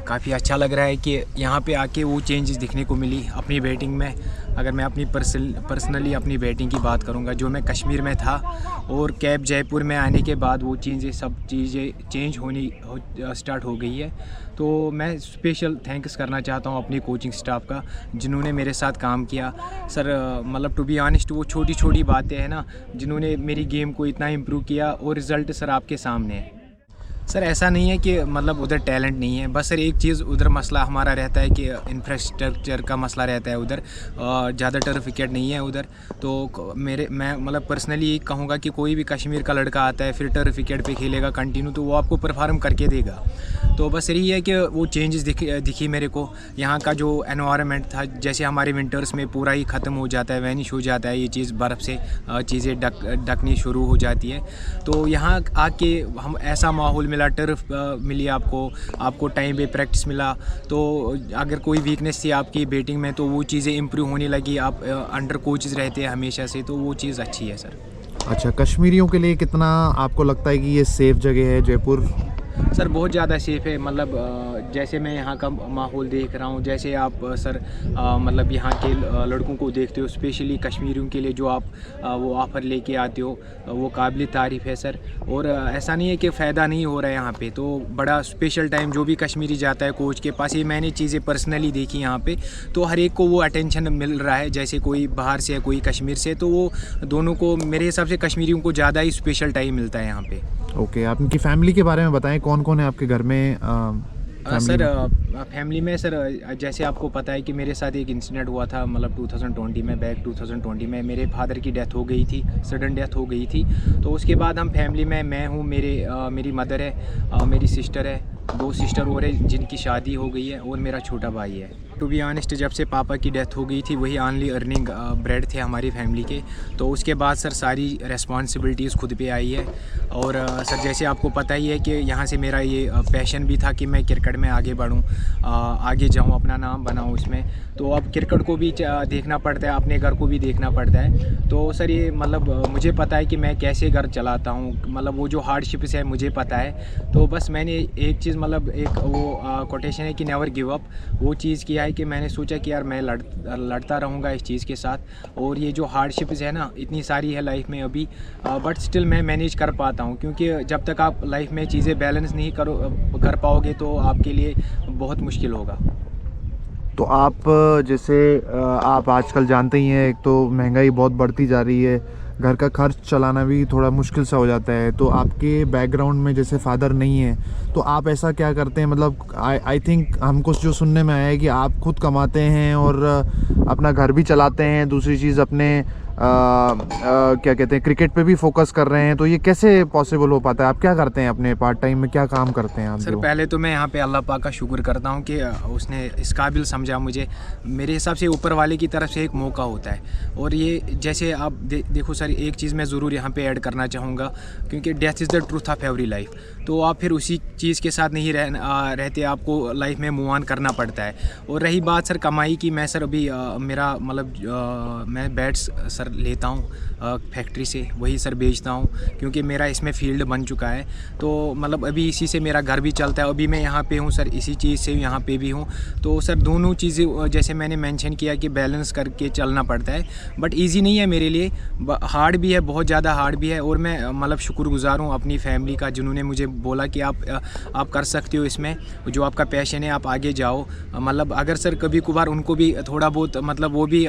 काफ़ी अच्छा लग रहा है कि यहाँ पे आके वो चेंजेस दिखने को मिली अपनी बैटिंग में। अगर मैं अपनी पर्सनली अपनी बैटिंग की बात करूँगा, जो मैं कश्मीर में था और कैब जयपुर में आने के बाद वो सब चीज़ें चेंज होनी स्टार्ट हो गई है। तो मैं स्पेशल थैंक्स करना चाहता हूँ अपनी कोचिंग स्टाफ का, जिन्होंने मेरे साथ काम किया। सर मतलब टू बी ऑनेस्ट, वो छोटी छोटी बातें हैं ना, जिन्होंने मेरी गेम को इतना इम्प्रूव किया, और रिज़ल्ट सर आपके सामने है। सर ऐसा नहीं है कि मतलब उधर टैलेंट नहीं है, बस सर एक चीज़ उधर मसला हमारा रहता है कि इंफ्रास्ट्रक्चर का मसला रहता है उधर, ज़्यादा टर्फ विकेट नहीं है उधर। तो मैं मतलब पर्सनली कहूँगा कि कोई भी कश्मीर का लड़का आता है फिर टर्फ विकेट पे खेलेगा कंटिन्यू, तो वो आपको परफॉर्म करके देगा। तो बस यही है कि वो चेंजेस दिखी मेरे को। यहाँ का जो एनवायरनमेंट था, जैसे हमारे विंटर्स में पूरा ही ख़त्म हो जाता है, वैनिश हो जाता है, ये चीज़ बर्फ़ से चीज़ें ढकनी शुरू हो जाती है। तो यहाँ आके हम ऐसा माहौल मिला, टर्फ मिली आपको टाइम पे प्रैक्टिस मिला। तो अगर कोई वीकनेस थी आपकी बैटिंग में, तो वो चीज़ें इम्प्रूव होने लगी। आप अंडर कोचेस रहते हैं हमेशा से, तो वो चीज़ अच्छी है सर। अच्छा, कश्मीरियों के लिए कितना आपको लगता है कि ये सेफ़ जगह है जयपुर? सर बहुत ज़्यादा सेफ़ है। मतलब जैसे मैं यहाँ का माहौल देख रहा हूँ, जैसे आप सर मतलब यहाँ के लड़कों को देखते हो, स्पेशली कश्मीरियों के लिए जो आप वो ऑफ़र लेके आते हो, वो काबिल तारीफ़ है सर। और ऐसा नहीं है कि फ़ायदा नहीं हो रहा है यहाँ पे, तो बड़ा स्पेशल टाइम जो भी कश्मीरी जाता है कोच के पास, ये मैंने चीज़ें पर्सनली देखी यहाँ पे, तो हर एक को वो अटेंशन मिल रहा है। जैसे कोई बाहर से है, कोई कश्मीर से, तो वो दोनों को मेरे हिसाब से कश्मीरियों को ज़्यादा ही स्पेशल टाइम मिलता है यहाँ पे। ओके, आपकी फ़ैमिली के बारे में बताएं, कौन कौन है आपके घर में? सर फैमिली में सर जैसे आपको पता है कि मेरे साथ एक इंसिडेंट हुआ था, मतलब 2020 में, बैक 2020 में मेरे फादर की डेथ हो गई थी, सडन डेथ हो गई थी। तो उसके बाद हम फैमिली में, मैं हूँ, मेरी मदर है, मेरी सिस्टर है, 2 सिस्टर और है जिनकी शादी हो गई है, और मेरा छोटा भाई है। टू बी ऑनेस्ट, जब से पापा की डेथ हो गई थी, वही ऑनली अर्निंग ब्रेड थे हमारी फैमिली के। तो उसके बाद सर सारी रेस्पॉन्सिबिलिटीज़ खुद पे आई है। और सर जैसे आपको पता ही है कि यहाँ से मेरा ये पैशन भी था कि मैं क्रिकेट में आगे बढ़ूँ, आगे जाऊँ, अपना नाम बनाऊँ इसमें। तो अब क्रिकेट को भी देखना पड़ता है, अपने घर को भी देखना पड़ता है। तो सर ये मतलब मुझे पता है कि मैं कैसे घर चलाता हूँ, मतलब वो जो हार्डशिप्स है मुझे पता है। तो बस मैंने एक चीज़, मतलब एक वो कोटेशन है कि नेवर गिव अप, वो चीज़ किया है कि मैंने सोचा कि यार मैं लड़ता रहूँगा इस चीज़ के साथ। और ये जो हार्डशिप्स है ना, इतनी सारी है लाइफ में अभी, बट स्टिल मैं मैनेज कर पाता हूँ, क्योंकि जब तक आप लाइफ में चीज़ें बैलेंस नहीं कर पाओगे तो आपके लिए बहुत मुश्किल होगा। तो आप जैसे आप आजकल जानते ही हैं, एक तो महंगाई बहुत बढ़ती जा रही है, घर का खर्च चलाना भी थोड़ा मुश्किल सा हो जाता है। तो आपके बैकग्राउंड में जैसे फादर नहीं है, तो आप ऐसा क्या करते हैं? मतलब आई थिंक हमको जो सुनने में आया है कि आप खुद कमाते हैं और अपना घर भी चलाते हैं, दूसरी चीज़ अपने क्या कहते हैं, क्रिकेट पे भी फोकस कर रहे हैं। तो ये कैसे पॉसिबल हो पाता है? आप क्या करते हैं अपने पार्ट टाइम में, क्या काम करते हैं आप? सर पहले तो मैं यहाँ पे अल्लाह पाक का शुक्र करता हूँ कि उसने इस काबिल समझा मुझे। मेरे हिसाब से ऊपर वाले की तरफ से एक मौका होता है। और ये जैसे आप देखो सर, एक चीज़ मैं ज़रूर यहाँ पे ऐड करना चाहूँगा, क्योंकि death is the truth of every life. तो आप फिर उसी चीज़ के साथ नहीं रहते, आपको लाइफ में मूव ऑन करना पड़ता है। और रही बात सर कमाई की, मैं सर अभी मेरा मतलब मैं बैट्स सर लेता हूँ फैक्ट्री से, वही सर बेचता हूँ, क्योंकि मेरा इसमें फील्ड बन चुका है। तो मतलब अभी इसी से मेरा घर भी चलता है। अभी मैं यहाँ पे हूँ सर, इसी चीज़ से यहाँ पे भी हूँ। तो सर दोनों चीज़ें जैसे मैंने मेंशन किया कि बैलेंस करके चलना पड़ता है, बट इजी नहीं है मेरे लिए, हार्ड भी है, बहुत ज़्यादा हार्ड भी है। और मैं मतलब शुक्रगुजार हूँ अपनी फैमिली का, जिन्होंने मुझे बोला कि आप कर सकते हो इसमें, जो आपका पैशन है आप आगे जाओ। मतलब अगर सर कभी कभार उनको भी थोड़ा बहुत, मतलब वो भी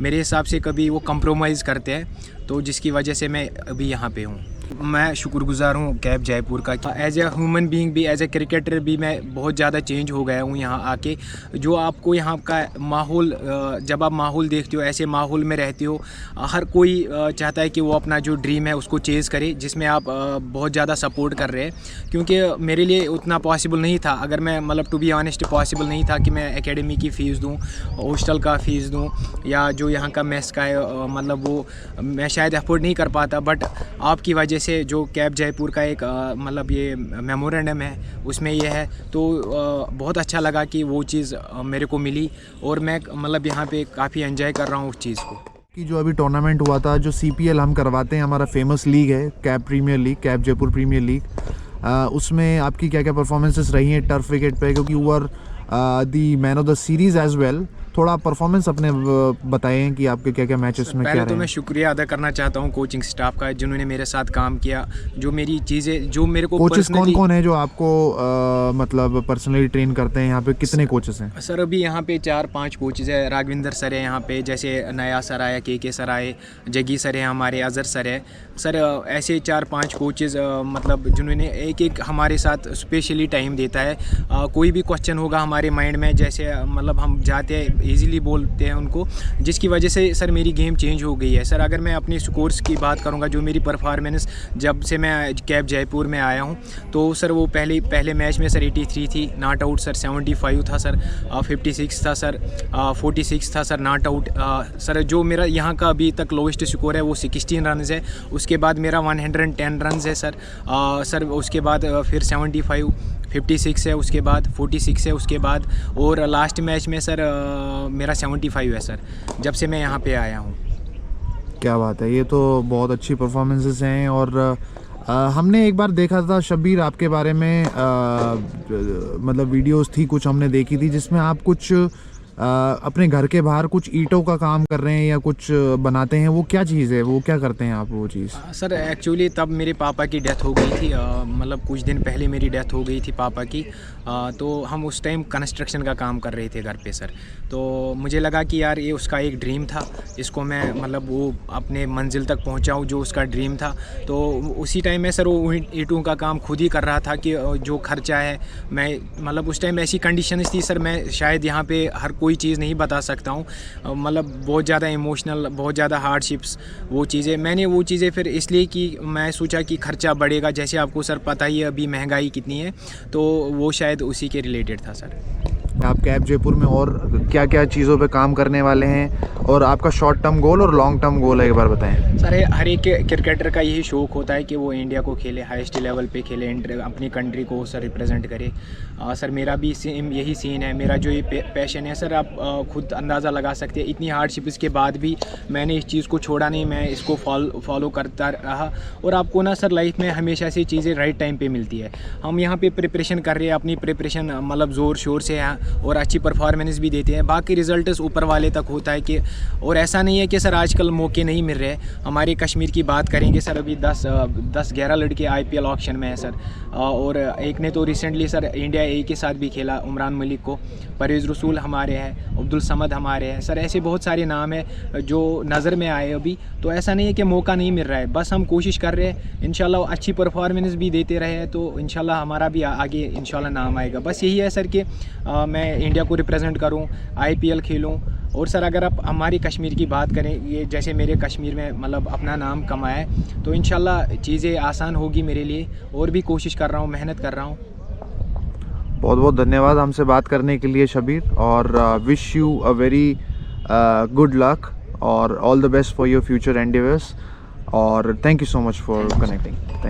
मेरे हिसाब से कभी वो कंप्रोमाइज़ करते हैं, तो जिसकी वजह से मैं अभी यहाँ पे हूँ। मैं शुक्रगुजार हूँ कैब जयपुर का। एज ए ह्यूमन बीइंग भी, एज ए क्रिकेटर भी मैं बहुत ज़्यादा चेंज हो गया हूँ यहाँ आके। जो आपको यहाँ का माहौल, जब आप माहौल देखते हो, ऐसे माहौल में रहते हो, हर कोई चाहता है कि वो अपना जो ड्रीम है उसको चेज़ करे, जिसमें आप बहुत ज़्यादा सपोर्ट कर रहे हैं। क्योंकि मेरे लिए उतना पॉसिबल नहीं था, अगर मैं मतलब टू बी ऑनेस्ट पॉसिबल नहीं था कि मैं एकेडमी की फ़ीस दूँ, हॉस्टल का फ़ीस दूँ, या जो यहाँ का मेस का है, मतलब वो मैं शायद अफोर्ड नहीं कर पाता। बट आपकी वजह से जो कैब जयपुर का एक मतलब ये मेमोरेंडम है, उसमें ये है, तो बहुत अच्छा लगा कि वो चीज़ मेरे को मिली। और मैं मतलब यहाँ पे काफ़ी एंजॉय कर रहा हूँ उस चीज़ को। कि जो अभी टूर्नामेंट हुआ था, जो CPL हम करवाते हैं, हमारा फेमस लीग है cab premier league, cab Jaipur premier league. उसमें आपकी क्या क्या परफॉर्मेंसेस रही हैं टर्फ विकेट पे, क्योंकि you are the man of the series as well. थोड़ा परफॉर्मेंस अपने बताएं कि आपके क्या क्या मैचेस में क्या पहले तो रहे। मैं शुक्रिया अदा करना चाहता हूँ कोचिंग स्टाफ का, जिन्होंने मेरे साथ काम किया, जो मेरी चीज़ें, जो मेरे को कोचेस कौन personally- कौन है जो आपको मतलब पर्सनली ट्रेन करते हैं? यहाँ पे कितने कोचेस हैं? सर अभी यहाँ पे 4-5 कोचेज़ है। राघविंदर सर है यहाँ पे, जैसे नया सर आया, के सर आए, जगी सर है हमारे, अजहर सर है सर, ऐसे 4-5 कोचेज़ मतलब जिन्होंने एक एक हमारे साथ स्पेशली टाइम देता है। कोई भी क्वेश्चन होगा हमारे माइंड में, जैसे मतलब हम जाते हैं ईज़िली बोलते हैं उनको, जिसकी वजह से सर मेरी गेम चेंज हो गई है। सर अगर मैं अपने स्कोर्स की बात करूँगा, जो मेरी परफॉर्मेंस जब से मैं कैब जयपुर में आया हूँ, तो सर वो पहले मैच में सर 83 थी, नॉट आउट सर 75 था सर, 56 था सर, 46 था सर नॉट आउट। सर जो मेरा यहाँ का अभी तक लोएस्ट स्कोर है वो 16 रन है। उसके बाद मेरा 110 रन है सर। सर उसके बाद फिर 75, 56 है, उसके बाद 46 है, उसके बाद और लास्ट मैच में सर मेरा 75 है सर, जब से मैं यहाँ पे आया हूँ। क्या बात है, ये तो बहुत अच्छी परफॉर्मेंसेस हैं। और हमने एक बार देखा था शब्बीर आपके बारे में, मतलब वीडियोस थी कुछ हमने देखी थी, जिसमें आप कुछ अपने घर के बाहर कुछ ईंटों का काम कर रहे हैं या कुछ बनाते हैं। वो क्या चीज़ है, वो क्या करते हैं आप वो चीज़? सर एक्चुअली तब मेरे पापा की डेथ हो गई थी, मतलब कुछ दिन पहले मेरी डेथ हो गई थी पापा की। तो हम उस टाइम कंस्ट्रक्शन का काम कर रहे थे घर पे सर। तो मुझे लगा कि यार ये उसका एक ड्रीम था, इसको मैं मतलब वो अपने मंजिल तक पहुंचाऊं जो उसका ड्रीम था। तो उसी टाइम में सर वो ईंटों का काम खुद ही कर रहा था कि जो खर्चा है, मैं मतलब उस टाइम ऐसी कंडीशंस थी सर, मैं शायद यहाँ पे हर कोई चीज़ नहीं बता सकता हूँ। मतलब बहुत ज़्यादा इमोशनल, बहुत ज़्यादा हार्डशिप्स, वो चीज़ें मैंने वो चीज़ें फिर इसलिए कि मैं सोचा कि खर्चा बढ़ेगा, जैसे आपको सर पता ही है अभी महंगाई कितनी है, तो वो शायद उसी के रिलेटेड था सर। आप कैब जयपुर में और क्या क्या चीज़ों पे काम करने वाले हैं, और आपका शॉर्ट टर्म गोल और लॉन्ग टर्म गोल है, एक बार बताएं। सर हर एक क्रिकेटर का यही शौक होता है कि वो इंडिया को खेले, हाईएस्ट लेवल पे खेले, अपनी कंट्री को सर रिप्रेजेंट करे। सर मेरा भी सेम यही सीन है। मेरा जो ये पैशन है सर, आप खुद अंदाज़ा लगा सकते हैं, इतनी हार्डशिप्स के बाद भी मैंने इस चीज़ को छोड़ा नहीं, मैं इसको फॉलो करता रहा। और आपको ना सर लाइफ में हमेशा से चीज़ें राइट टाइम पे मिलती है। हम यहाँ पे प्रिपरेशन कर रहे हैं, अपनी प्रिपरेशन मतलब ज़ोर शोर से है और अच्छी परफॉर्मेंस भी देते हैं, बाकी रिजल्ट्स ऊपर वाले तक होता है कि। और ऐसा नहीं है कि सर आजकल मौके नहीं मिल रहे। हमारे कश्मीर की बात करेंगे सर, अभी 10-11 लड़के IPL ऑक्शन में है सर। और एक ने तो रिसेंटली सर इंडिया ए के साथ भी खेला, उमरान मलिक को, परवेज़ रसूल हमारे हैं, अब्दुल समद हमारे हैं सर। ऐसे बहुत सारे नाम हैं जो नज़र में आए अभी। तो ऐसा नहीं है कि मौका नहीं मिल रहा है, बस हम कोशिश कर रहे हैं, इंशाल्लाह अच्छी परफॉर्मेंस भी देते रहे तो इंशाल्लाह हमारा भी आगे इंशाल्लाह नाम आएगा। बस यही है सर कि मैं इंडिया को रिप्रेजेंट करूं, IPL खेलूं। और सर अगर आप हमारी कश्मीर की बात करें, ये जैसे मेरे कश्मीर में मतलब अपना नाम कमाया है, तो इंशाल्लाह चीज़ें आसान होगी मेरे लिए, और भी कोशिश कर रहा हूँ, मेहनत कर रहा हूँ। बहुत बहुत धन्यवाद हमसे बात करने के लिए शब्बीर, और wish you a very good luck और all the best for your future endeavours, और thank you so much for connecting. Thank